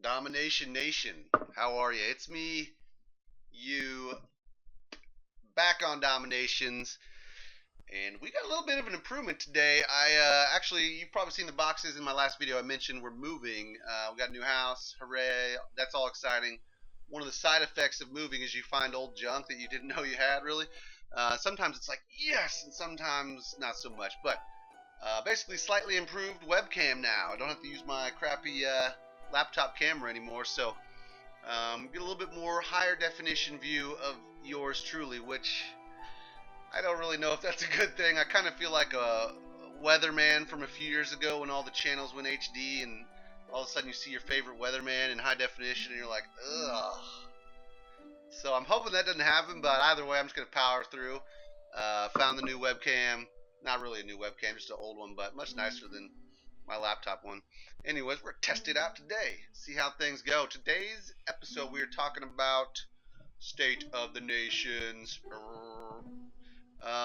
Domination Nation, how are you? It's me, you, back on Dominations, and we got a little bit of an improvement today. Actually, you've probably seen the boxes in my last video. I mentioned we're moving. We got a new house, hooray! That's all exciting. One of the side effects of moving is you find old junk that you didn't know you had, really. Sometimes it's like yes, and sometimes not so much. But basically, slightly improved webcam now. I don't have to use my crappy laptop camera anymore, so get a little bit more higher definition view of yours truly, which I don't really know if that's a good thing. I kind of feel like a weatherman from a few years ago when all the channels went HD and all of a sudden you see your favorite weatherman in high definition and you're like, ugh. So I'm hoping that doesn't happen, but either way, I'm just going to power through. Found the new webcam. Not really a new webcam, just an old one, but much nicer than my laptop one. Anyways, we're going to test it out today. See how things go. Today's episode, we are talking about State of the Nations.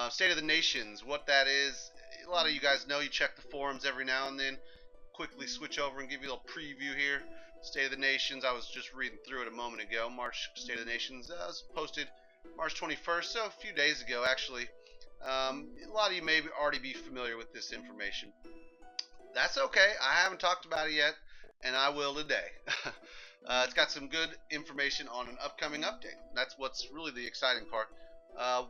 State of the Nations, what that is. A lot of you guys know, you check the forums every now and then. Quickly switch over and give you a little preview here. State of the Nations, I was just reading through it a moment ago. March State of the Nations was posted March 21st, so a few days ago actually. A lot of you may already be familiar with this information. That's okay. I haven't talked about it yet, and I will today. It's got some good information on an upcoming update. That's what's really the exciting part.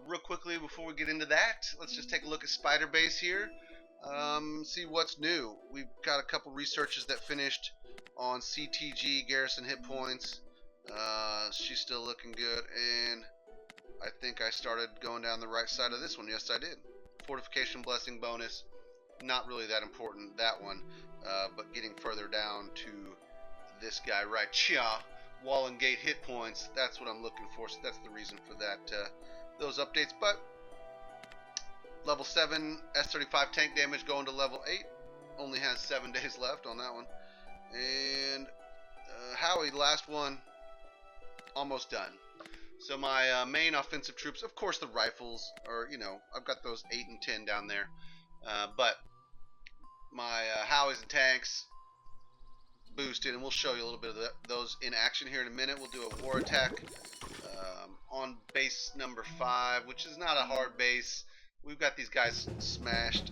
Real quickly, before we get into that, let's just take a look at Spider Base here. See what's new. We've got a couple researches that finished on CTG, Garrison Hit Points. She's still looking good, and I think I started going down the right side of this one. Yes, I did. Fortification Blessing bonus. Not really that important, that one. But getting further down to this guy right here. Wall and Gate hit points. That's what I'm looking for. So that's the reason for that. Those updates. But level 7 S35 tank damage going to level 8. Only has 7 days left on that one. And Howie, last one. Almost done. So my main offensive troops, of course the rifles, are, I've got those 8 and 10 down there. But my Howies and tanks boosted, and we'll show you a little bit of those in action here in a minute. We'll do a war attack on base number 5, which is not a hard base. We've got these guys smashed.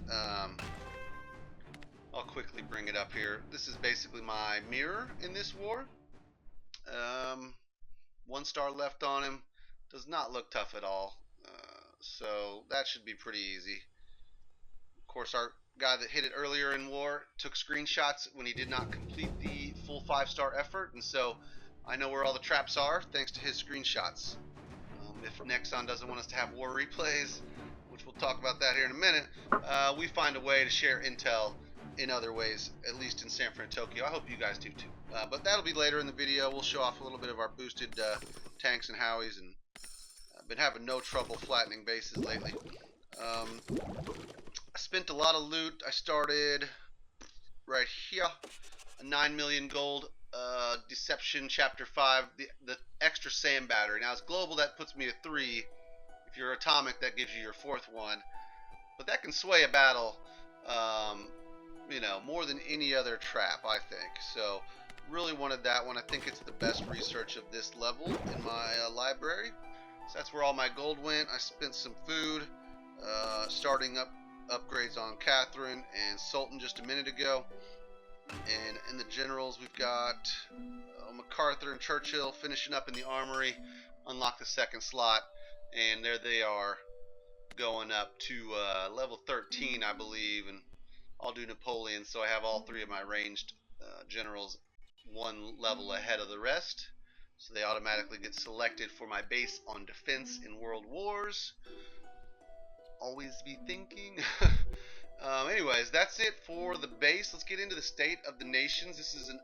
I'll quickly bring it up here. This is basically my mirror in this war. 1 star left on him. Does not look tough at all. So that should be pretty easy. Of course, our guy that hit it earlier in war took screenshots when he did not complete the full 5-star effort, and so I know where all the traps are thanks to his screenshots. If Nexon doesn't want us to have war replays, which we'll talk about that here in a minute, we find a way to share intel in other ways, at least in Sanfrantokyo. I hope you guys do too. But that'll be later in the video. We'll show off a little bit of our boosted tanks and Howies, and I've been having no trouble flattening bases lately. I spent a lot of loot. I started right here, a 9 million gold Deception Chapter 5, the extra SAM battery. Now it's global, that puts me at 3. If you're atomic, that gives you your 4th one. But that can sway a battle, more than any other trap, I think. So really wanted that one. I think it's the best research of this level in my library. So that's where all my gold went. I spent some food starting up upgrades on Catherine and Sultan just a minute ago. And in the generals, we've got MacArthur and Churchill finishing up in the armory. Unlock the 2nd slot, and there they are, going up to level 13, I believe. And I'll do Napoleon, so I have all 3 of my ranged generals 1 level ahead of the rest. So they automatically get selected for my base on defense in world wars. Always be thinking. Anyways, that's it for the base. Let's get into the State of the Nations. This is an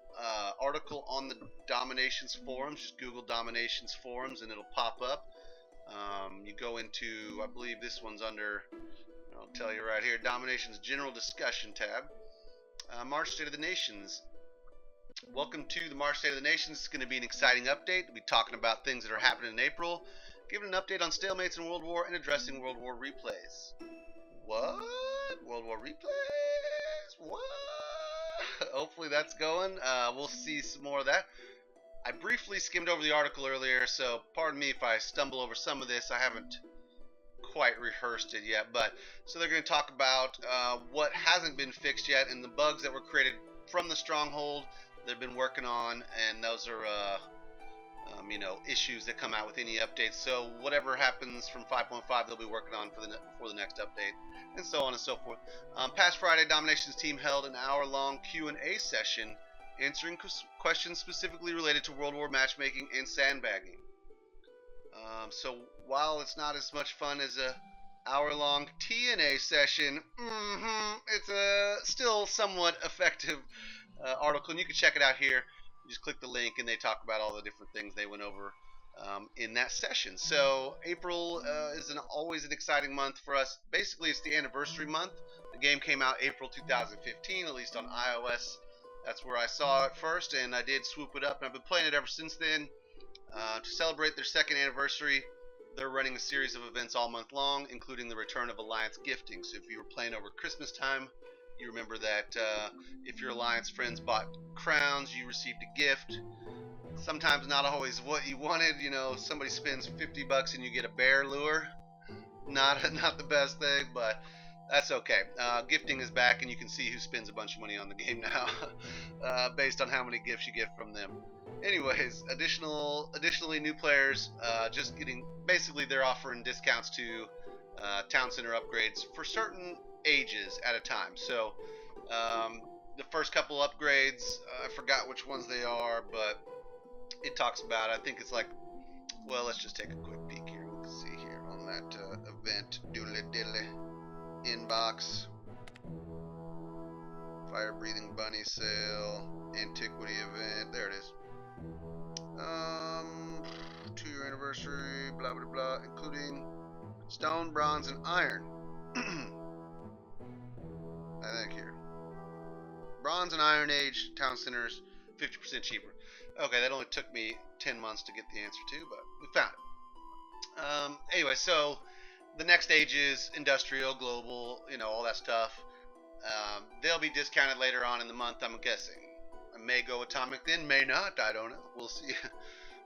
article on the Dominations forums. Just Google Dominations forums and it'll pop up. You go into, I believe this one's under, I'll tell you right here, Dominations General Discussion tab. March State of the Nations. Welcome to the March State of the Nations. It's going to be an exciting update. We'll be talking about things that are happening in April, giving an update on stalemates in World War, and addressing World War replays. What? World War replays? What? hopefully that's going. We'll see some more of that. I briefly skimmed over the article earlier, so pardon me if I stumble over some of this. I haven't quite rehearsed it yet, but so they're going to talk about what hasn't been fixed yet and the bugs that were created from the stronghold they've been working on, and those are issues that come out with any updates. So whatever happens from 5.5, they'll be working on for the next update, and so on and so forth. Past Friday, Dominations team held an hour-long Q&A session answering questions specifically related to World War matchmaking and sandbagging. So while it's not as much fun as a hour-long TNA session, it's a still somewhat effective article, and you can check it out here. You just click the link, and they talk about all the different things they went over in that session. So April is always an exciting month for us. Basically, it's the anniversary month. The game came out April 2015, at least on iOS. That's where I saw it first, and I did swoop it up, and I've been playing it ever since then. To celebrate their second anniversary, they're running a series of events all month long, including the return of Alliance gifting. So if you were playing over Christmas time, you remember that if your Alliance friends bought crowns, you received a gift. Sometimes not always what you wanted. Somebody spends $50 and you get a bear lure. Not the best thing, but that's okay. Gifting is back, and you can see who spends a bunch of money on the game now, based on how many gifts you get from them. Anyways, additionally, new players basically they're offering discounts to town center upgrades for certain ages at a time. So the first couple upgrades, I forgot which ones they are, but it talks about, I think it's like, well, let's just take a quick peek here. We can see here on that event doodly diddly inbox. Fire breathing bunny sale, antiquity event, there it is. 2-year anniversary, blah blah blah, including stone, bronze, and iron. I think here, bronze and iron age town centers 50% cheaper. Okay, that only took me 10 months to get the answer to, but we found it. Anyway, so the next age is industrial, global, all that stuff. They'll be discounted later on in the month, I'm guessing. I may go atomic then, may not, I don't know. We'll see.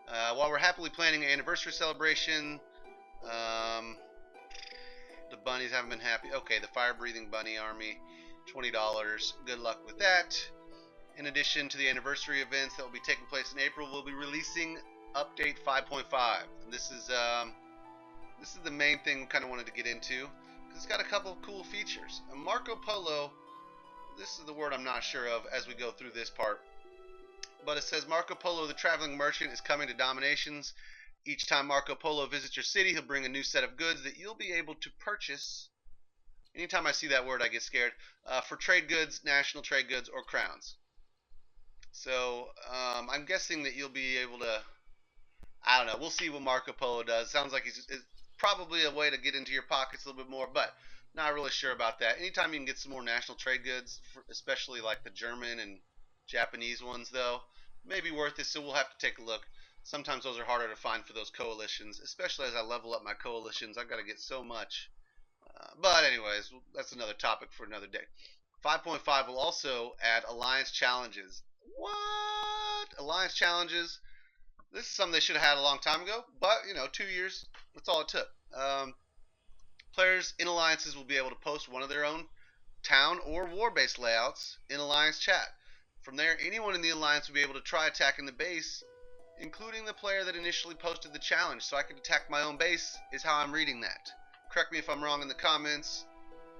While we're happily planning an anniversary celebration, the bunnies haven't been happy. Okay, the fire-breathing bunny army, $20. Good luck with that. In addition to the anniversary events that will be taking place in April, we'll be releasing update 5.5. This is the main thing we kind of wanted to get into, because it's got a couple of cool features. Marco Polo, this is the word I'm not sure of as we go through this part, but it says Marco Polo the traveling merchant is coming to Dominations. Each time Marco Polo visits your city, he'll bring a new set of goods that you'll be able to purchase. Anytime I see that word, I get scared. For trade goods, national trade goods, or crowns. So I'm guessing that you'll be able to, I don't know, we'll see what Marco Polo does. Sounds like it's probably a way to get into your pockets a little bit more, but not really sure about that. Anytime you can get some more national trade goods, especially like the German and Japanese ones, though, may be worth it, so we'll have to take a look. Sometimes those are harder to find for those coalitions, especially as I level up my coalitions. I've got to get so much. But anyways, that's another topic for another day. 5.5 will also add Alliance Challenges. What? Alliance Challenges? This is something they should have had a long time ago, but, 2 years, that's all it took. Players in Alliances will be able to post one of their own town or war-based layouts in Alliance chat. From there, anyone in the Alliance will be able to try attacking the base, including the player that initially posted the challenge. So I can attack my own base, is how I'm reading that. Correct me if I'm wrong in the comments.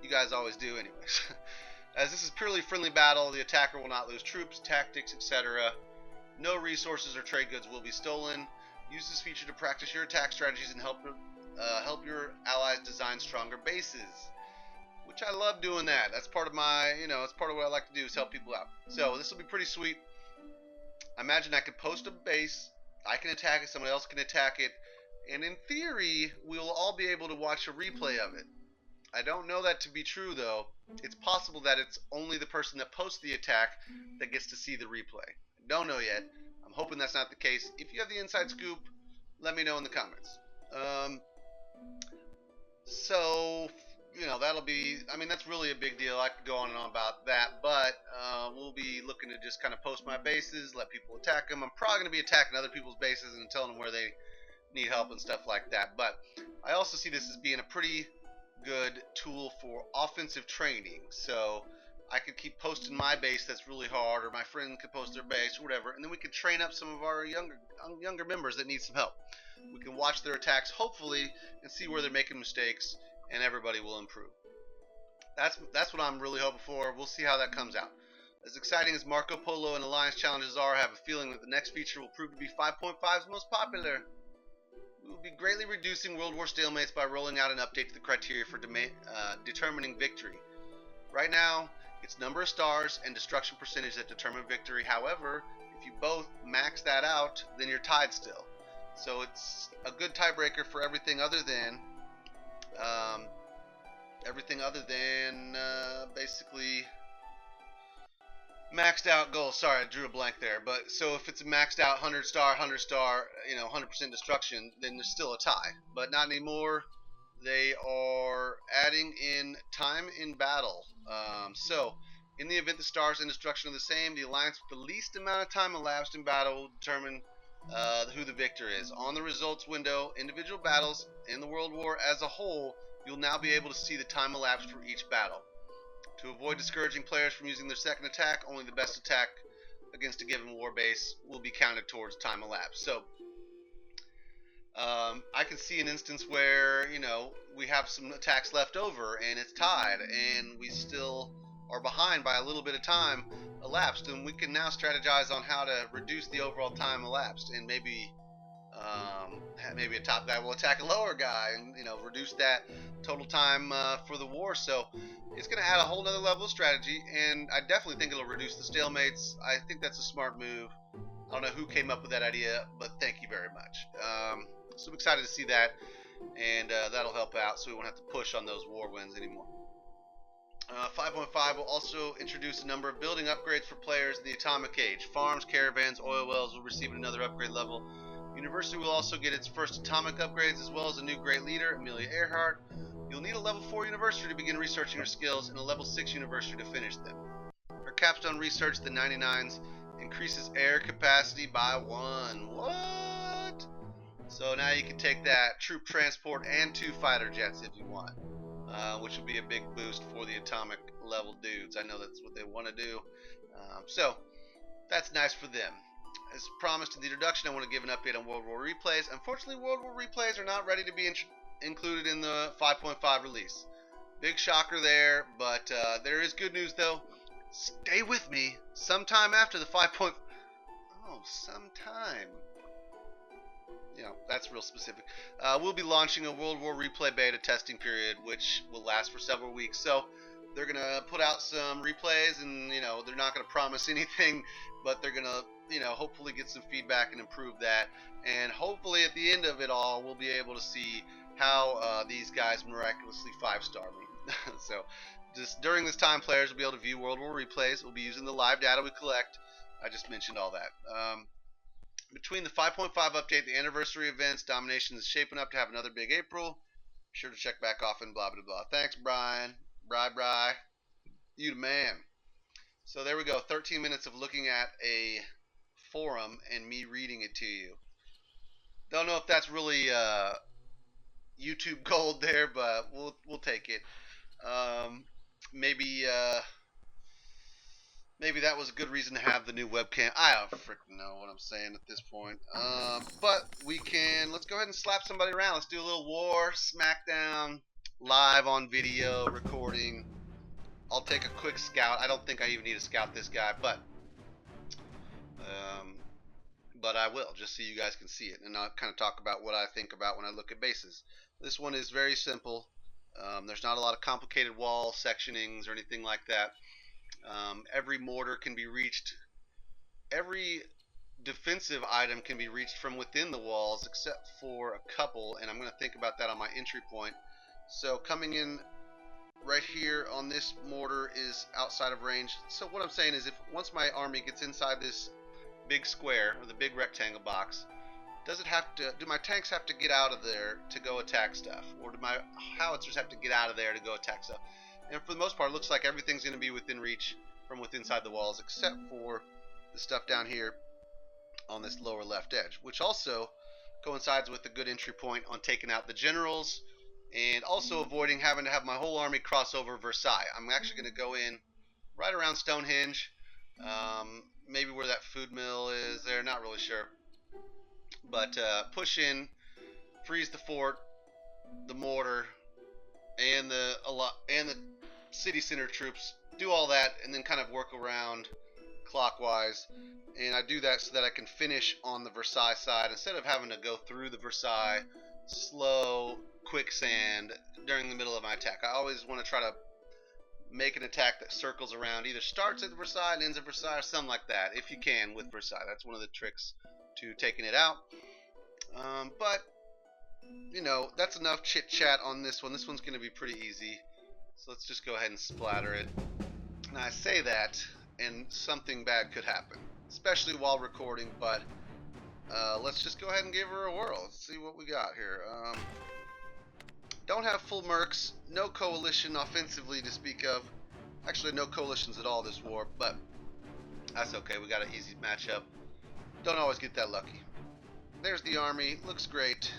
You guys always do anyways. As this is purely friendly battle, the attacker will not lose troops, tactics, etc. No resources or trade goods will be stolen. Use this feature to practice your attack strategies and help your allies design stronger bases. Which I love doing that. That's part of my, that's part of what I like to do is help people out. So this will be pretty sweet. I imagine I could post a base, I can attack it, someone else can attack it, and in theory, we'll all be able to watch a replay of it. I don't know that to be true, though. It's possible that it's only the person that posts the attack that gets to see the replay. Don't know yet. I'm hoping that's not the case. If you have the inside scoop, let me know in the comments. So, that'll be, I mean, that's really a big deal. I could go on and on about that, but we'll be looking to just kind of post my bases, let people attack them. I'm probably going to be attacking other people's bases and telling them where they need help and stuff like that. But I also see this as being a pretty good tool for offensive training. So I could keep posting my base that's really hard, or my friend could post their base or whatever, and then we could train up some of our younger members that need some help. We can watch their attacks, hopefully, and see where they're making mistakes, and everybody will improve. That's what I'm really hoping for. We'll see how that comes out. As exciting as Marco Polo and Alliance challenges are, I have a feeling that the next feature will prove to be 5.5's most popular. We will be greatly reducing World War stalemates by rolling out an update to the criteria for determining victory. Right now, it's number of stars and destruction percentage that determine victory. However, if you both max that out, then you're tied still. So it's a good tiebreaker for everything other than basically maxed out goals. Sorry, I drew a blank there. But so if it's a maxed out 100 star, 100% destruction, then there's still a tie. But not anymore. They are adding in time in battle. So in the event the stars and destruction are the same, the alliance with the least amount of time elapsed in battle will determine who the victor is. On the results window, individual battles in the World War as a whole, you'll now be able to see the time elapsed for each battle. To avoid discouraging players from using their second attack, only the best attack against a given war base will be counted towards time elapsed. So I can see an instance where we have some attacks left over and it's tied, and we still are behind by a little bit of time elapsed, and we can now strategize on how to reduce the overall time elapsed, and maybe a top guy will attack a lower guy, and reduce that total time for the war. So it's going to add a whole other level of strategy, and I definitely think it'll reduce the stalemates. I think that's a smart move. I don't know who came up with that idea, but thank you very much. So I'm excited to see that, and that'll help out so we won't have to push on those war wins anymore. 5.5 will also introduce a number of building upgrades for players in the Atomic Age. Farms, caravans, oil wells will receive another upgrade level. University will also get its first atomic upgrades, as well as a new great leader, Amelia Earhart. You'll need a level 4 university to begin researching her skills, and a level 6 university to finish them. Her capstone research, the 99s, increases air capacity by 1. What? So now you can take that troop transport and 2 fighter jets if you want, which will be a big boost for the atomic level dudes. I know that's what they want to do. So that's nice for them. As promised in the introduction, I want to give an update on World War replays. Unfortunately, World War replays are not ready to be included in the 5.5 release. Big shocker there, but there is good news though. Stay with me. Sometime after the 5. Sometime. That's real specific. We'll be launching a World War replay beta testing period, which will last for several weeks. So they're gonna put out some replays, and they're not gonna promise anything, but they're gonna hopefully get some feedback and improve that. And hopefully at the end of it all, we'll be able to see how these guys miraculously 5-star me. So just during this time, players will be able to view World War replays. We'll be using the live data we collect. I just mentioned all that. Between the 5.5 update and the anniversary events, Dominations is shaping up to have another big April. Be sure to check back often, blah, blah, blah. Thanks, Brian. Bye. You the man. So there we go. 13 minutes of looking at a forum and me reading it to you. Don't know if that's really YouTube gold there, but we'll take it. Maybe that was a good reason to have the new webcam. I don't freaking know what I'm saying at this point. But let's go ahead and slap somebody around. Let's do a little war, smackdown, live on video, recording. I'll take a quick scout. I don't think I even need to scout this guy, but I will, just so you guys can see it. And I'll kind of talk about what I think about when I look at bases. This one is very simple. There's not a lot of complicated wall sectionings or anything like that. Every mortar can be reached. Every defensive item can be reached from within the walls, except for a couple, and I'm going to think about that on my entry point. So coming in right here on this mortar is outside of range. So what I'm saying is, if once my army gets inside this big square or the big rectangle box, Does it have to? Do my tanks have to get out of there to go attack stuff, or do my howitzers have to get out of there to go attack stuff? And for the most part, it looks like everything's going to be within reach from within inside the walls, except for the stuff down here on this lower left edge, which also coincides with a good entry point on taking out the generals and also avoiding having to have my whole army cross over Versailles. I'm actually going to go in right around Stonehenge, maybe where that food mill is there, not really sure. But push in, freeze the fort, the mortar, and the city center troops. Do all that, and then kind of work around clockwise. And I do that so that I can finish on the Versailles side instead of having to go through the Versailles slow quicksand during the middle of my attack. I always want to try to make an attack that circles around, either starts at Versailles and ends at Versailles, or something like that, if you can with Versailles. That's one of the tricks to taking it out. But you know, that's enough chit chat on this one. This one's going to be pretty easy, so let's just go ahead and splatter it. And I say that, and something bad could happen, especially while recording, but let's just go ahead and give her a whirl. Let's see what we got here. Don't have full mercs, no coalition offensively to speak of. Actually, no coalitions at all this war, but that's okay. We got an easy matchup. Don't always get that lucky. There's the army. Looks great.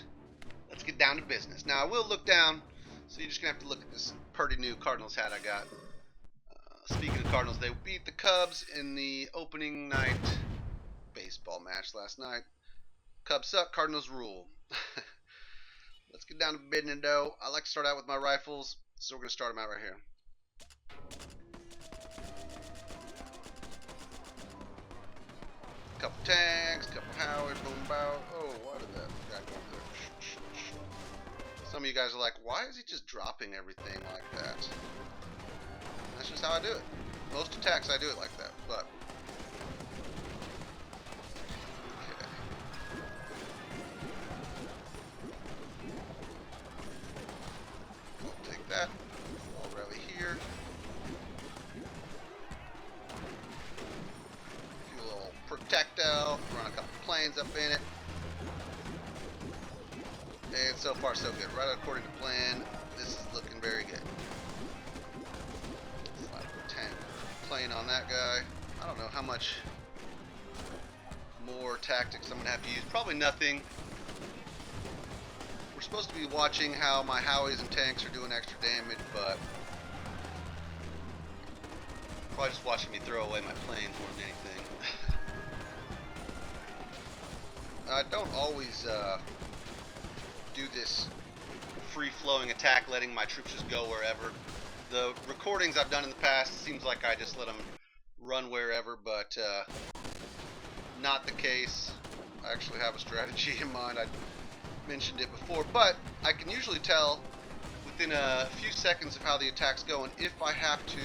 Let's get down to business. Now, I will look down, so you're just going to have to look at this pretty new Cardinals hat I got. Speaking of Cardinals, they beat the Cubs in the opening night baseball match last night. Cubs suck, Cardinals rule. Let's get down to business, though. I like to start out with my rifles, so we're going to start them out right here. Couple tanks, couple howies, boom, bow. Oh, why did that guy go there? Some of you guys are like, why is he just dropping everything like that? That's just how I do it. Most attacks I do it like that, but okay. I'll take that. I'll rally here. Do a little projectile, run a couple planes up in it. And so far so good. Right according to plan. This is looking very good. Slide a 10 plane on that guy. I don't know how much more tactics I'm going to have to use. Probably nothing. We're supposed to be watching how my howies and tanks are doing extra damage, but probably just watching me throw away my planes more than anything. I don't always do this free-flowing attack, letting my troops just go wherever. The recordings I've done in the past, it seems like I just let them run wherever, but not the case. I actually have a strategy in mind. I mentioned it before, but I can usually tell within a few seconds of how the attack's going if I have to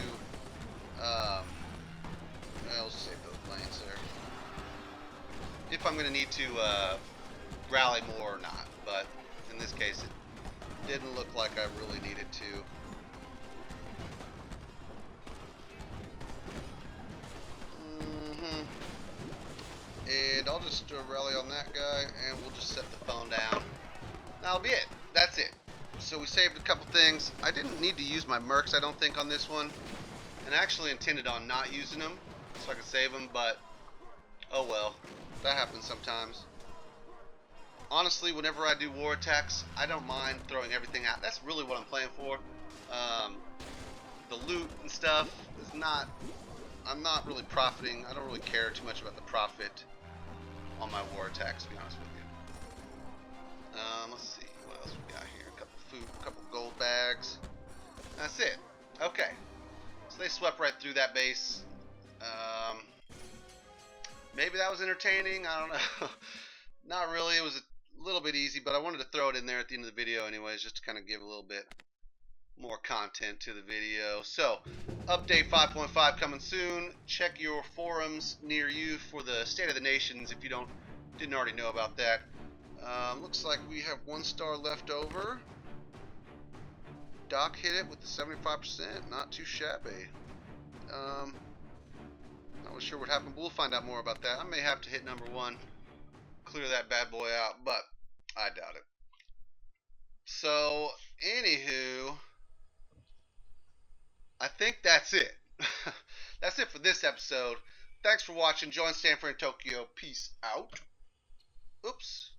I'll save those planes there, if I'm going to need to rally more or not. But in this case, it didn't look like I really needed to. And I'll just rally on that guy, and we'll just set the phone down. That'll be it. That's it. So we saved a couple things. I didn't need to use my mercs, I don't think, on this one. And I actually intended on not using them so I could save them, but oh well. That happens sometimes. Honestly, whenever I do war attacks, I don't mind throwing everything out. That's really what I'm playing for. The loot and stuff is not... I'm not really profiting. I don't really care too much about the profit on my war attacks, to be honest with you. Let's see. What else we got here? A couple food, a couple gold bags. That's it. Okay. So they swept right through that base. Maybe that was entertaining. I don't know. Not really. It was a little bit easy, but I wanted to throw it in there at the end of the video anyways, just to kind of give a little bit more content to the video. So, update 5.5 coming soon. Check your forums near you for the State of the Nations if you didn't already know about that. Looks like we have 1 star left over. Doc hit it with the 75%. Not too shabby. Not really sure what happened, but we'll find out more about that. I may have to hit number 1 clear that bad boy out, but I doubt it. So, anywho, I think that's it. That's it for this episode. Thanks for watching. Join Sanfrantokyo. Peace out. Oops.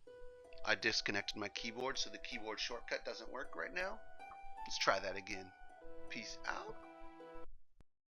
I disconnected my keyboard, so the keyboard shortcut doesn't work right now. Let's try that again. Peace out.